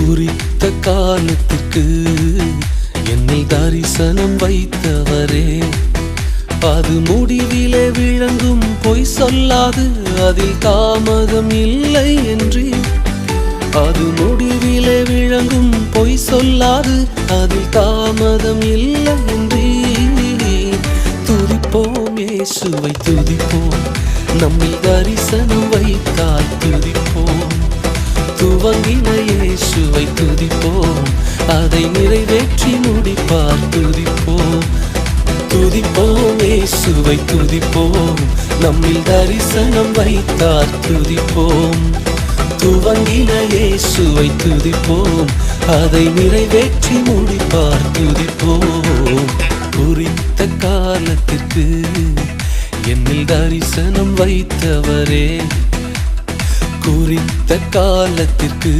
குறித்த காலத்திற்கு என்னை தரிசனம் வைத்தவரே, அது முடிவிலே விளங்கும் பொய் சொல்லாது அதில் தாமதம் இல்லை என்று. அது முடிவிலே விளங்கும் பொய் சொல்லாது அதில் தாமதம் இல்லை என்று. துதிப்போம் இயேசுவை துதிப்போம், நம்மில் தரிசனம் வைத்தால் துதிப்போம். துவங்கின இயேசுவை துதிப்போம், அதை நிறைவேற்றி முடிப்பார் துதிப்போம். துதிப்போம் இயேசுவை துதிப்போம், நம்மில் தரிசனம் வைத்தார் துதிப்போம். துவங்கின இயேசுவை துதிப்போம், அதை நிறைவேற்றி முடிப்பார் துதிப்போம். குறித்த காலத்திற்கு என்னில் தரிசனம் வைத்தவரே, குறித்த காலத்திற்கு